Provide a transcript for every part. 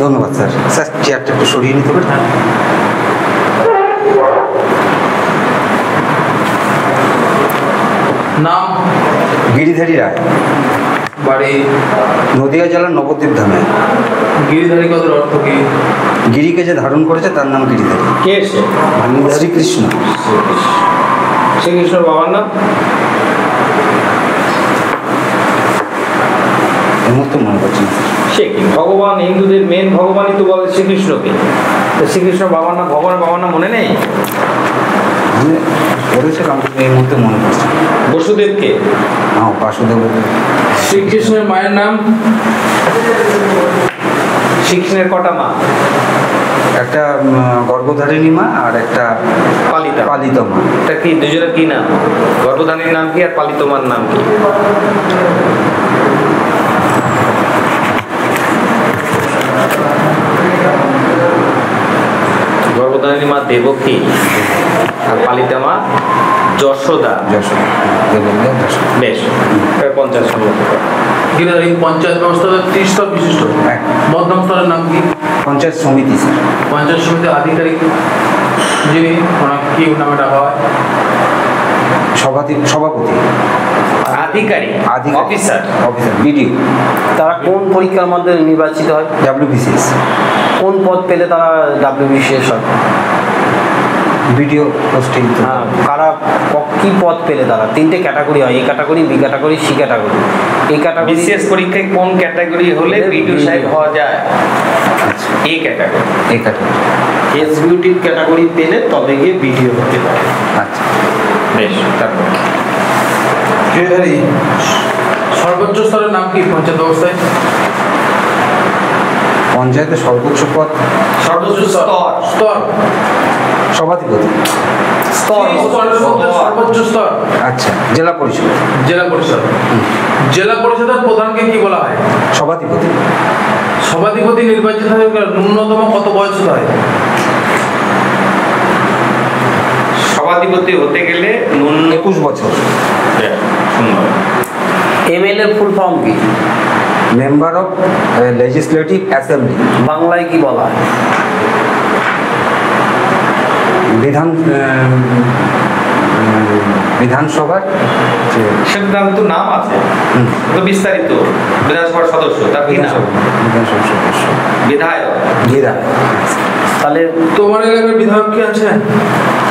ধন্যবাদ sir. Sir চেয়ারটা একটু সরিয়ে নিতে পারেন? নাম? গিরিধারী রায়। বাড়ি? নদিয়া জেলার নবদ্বীপ ধামে। গিরিধারী কথার অর্থ কি? গিরিকে যে ধারণ করেছে তার নাম গিরিধারী। কে সে? শ্রীকৃষ্ণ। শ্রীকৃষ্ণর বাবার নাম? এই মুহূর্তে মনে করছি না। সে কি ভগবান? হিন্দুদের মেন ভগবানই তো বলে শ্রীকৃষ্ণকে। তো শ্রীকৃষ্ণর বাবার নাম, ভগবানের বাবার নাম মনে নেই? আমি বলেছিলাম এই মুহূর্তে মনে করছি। বসুদেবকে? হ্যাঁ, বাসুদেব। শ্রীকৃষ্ণের মায়ের নাম? শ্রীকৃষ্ণের কটা মা? একটা গর্ভধারিণী মা আর একটা পালিত মা। এটা কি দুজনের কি নাম? গর্ভধারিণীর নাম কি আর পালিত মার নাম কি? গর্ভধারিণী মা দেবকী আর পালিতা মা যশোদা। বেশ, 50 নম্বর। গিরিধারী পঞ্চায়েত ব্যবস্থা 30 স্তর বিশিষ্ট। মধ্যম স্তরের নাম কি? পঞ্চায়েত সমিতি স্যার। পঞ্চায়েত সমিতির আধিকারিক যিনি, ওনাকে কি নামে ডাকা হয়? সভাপতি। আধিকারিক, অফিসার, বিডিও। তারা কোন পরীক্ষার মাধ্যমে নির্বাচিত হয়? WBCS। কোন পদ পেলে তারা WBCS হয়? BDO posting. হ্যাঁ, কারা কি পদ পেলে তারা? 3টে ক্যাটাগরি হয়, A category, B category, C category. এই ক্যাটাগরি বিশেষ পরীক্ষায় কোন ক্যাটাগরি হলে বিডিও সাহেব হওয়া যায়? A category. এক্সিকিউটিভ ক্যাটাগরি পেলে তবে গিয়ে বিডিও হতে পারে। আচ্ছা, বেশ। তারপর গিরিধারী সর্বোচ্চ স্তরের নাম কি পঞ্চায়েত ব্যবস্থায়? পঞ্চায়েতের সর্বোচ্চ পদ? সর্বোচ্চ স্তর? সভাধিপতি। সর্বোচ্চ স্তর? আচ্ছা, জেলা পরিষদ। জেলা পরিষদ। জেলা পরিষদের প্রধানকে কি বলা হয়? সভাধিপতি। সভাধিপতি নির্বাচিত হয়ে ন্যূনতম কত বয়স হয়? সভাধিপতি হতে গেলে 21 বছর। MLA এর ফুল ফর্ম কি? Member of legislative assembly. বাংলায় কি বলা হয়? বিধানসভার সিদ্ধান্ত নাম আছে তো বিস্তারিত। বিধানসভার সদস্য, তার কি নাম? বিধানসভার সদস্য। বিধায়ক। তাহলে তোমার এলাকার বিধায়ক কি আছে?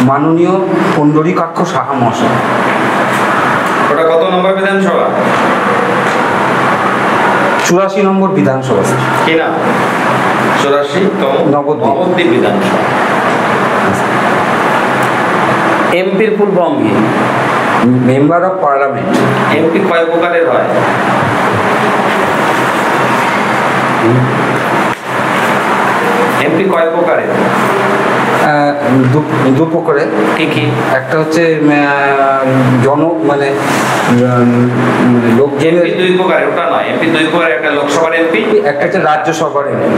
মাননীয় পুণ্ডরীকাক্ষ সাহা মহাশয়। ওটা কত নম্বর বিধানসভা? 84 নম্বর বিধানসভা। কি নাম? 84তম নবদ্বীপ বিধানসভা। এমপির ফুল ফর্ম কি? Member of parliament. এমপি কয় প্রকারের হয়? এমপি কয় প্রকারের? দু প্রকারে। কি কি? একটা হচ্ছে লোক। এমপি 2 প্রকারের, ওটা নয়। এমপি 2 প্রকারের, একটা লোকসভার এমপি, একটা হচ্ছে রাজ্যসভার এমপি।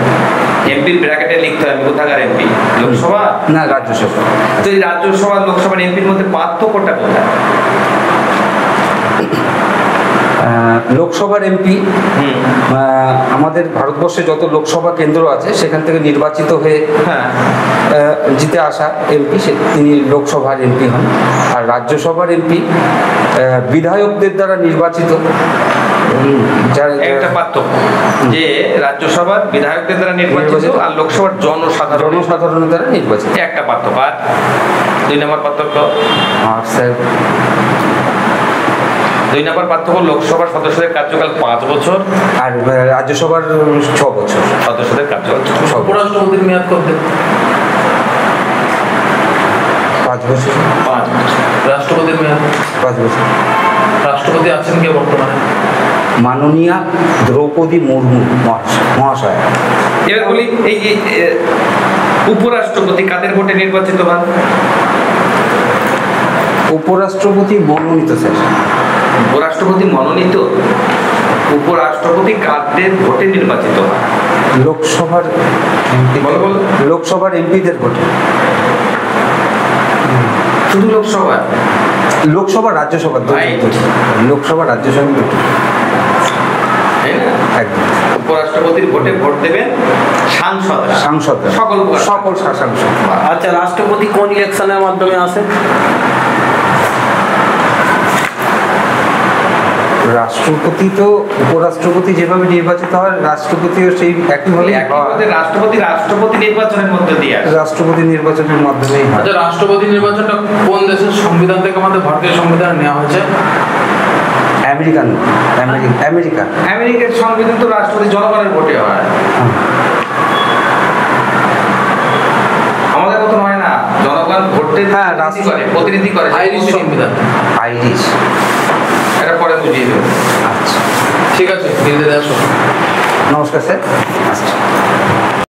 এমপি ব্র্যাকেটে লিখতে হবে কোথাকার এমপি? লোকসভা না, রাজ্যসভা। তো এই রাজ্যসভা লোকসভার এমপির মধ্যে পার্থক্যটা কোথায়? লোকসভার এমপি আমাদের ভারতবর্ষে যত লোকসভা কেন্দ্র আছে সেখান থেকে নির্বাচিত হয়ে জিতে আসা এমপি, তিনি লোকসভার এমপি হন। আর রাজ্যসভার এমপি বিধায়কদের দ্বারা নির্বাচিত। একটা পার্থক্য যে রাজ্যসভার বিধায়কদের দ্বারা নির্বাচিত আর লোকসভার জনসাধারণের দ্বারা নির্বাচিত, একটা পার্থক্য। আর 2 নম্বর পার্থক্য? আর স্যার 2 নম্বর পার্থক্য, লোকসভার সদস্যদের কার্যকাল 5 বছর আর রাজ্যসভার 6 বছর সদস্যদের কার্যকাল। উপরাষ্ট্রপতির মেয়াদ কত? 5 বছর। 5 বছর। রাষ্ট্রপতির মেয়াদ? 5 বছর। রাষ্ট্রপতি আছেন কে বর্তমানে? মাননীয়া দ্রৌপদী মুর্মু মহাশয়। এবার বলি, এই যে উপরাষ্ট্রপতি কাদের ভোটে নির্বাচিত হন? উপরাষ্ট্রপতি মনোনীত স্যার। উপরাষ্ট্রপতি মনোনীত? উপরাষ্ট্রপতি কাদের ভোটে নির্বাচিত হয়? লোকসভার এমপিদের ভোটে। শুধু লোকসভা? লোকসভা রাজ্যসভা, লোকসভা রাজ্যসভা দুটো। একদম। উপরাষ্ট্রপতির ভোটে ভোট দেবেন সাংসদরা, সাংসদ সকল সকল সাংসদ। আচ্ছা, রাষ্ট্রপতি কোন ইলেকশনের মাধ্যমে আসে? রাষ্ট্রপতি তো উপরাষ্ট্রপতি যেভাবে নির্বাচিত হয়, রাষ্ট্রপতিও সেই একইভাবে রাষ্ট্রপতি নির্বাচনের মধ্যে দিয়ে আসে। রাষ্ট্রপতি নির্বাচনের মাধ্যমেই হয়। আচ্ছা, রাষ্ট্রপতি নির্বাচনটা কোন দেশের সংবিধান থেকে আমাদের ভারতীয় সংবিধানে নেওয়া হয়েছে? আমেরিকা। আমেরিকার সংবিধান তো রাষ্ট্রপতি জনগণের ভোটে হয়, আমাদের মতো হয় না। জনগণ ভোটে প্রতিনিধি করে। আইরিশ সংবিধান। আইরিশ। এটা পরে বুঝিয়ে দেবো। আচ্ছা, ঠিক আছে, ফিরে আসো। নমস্কার স্যার। আচ্ছা।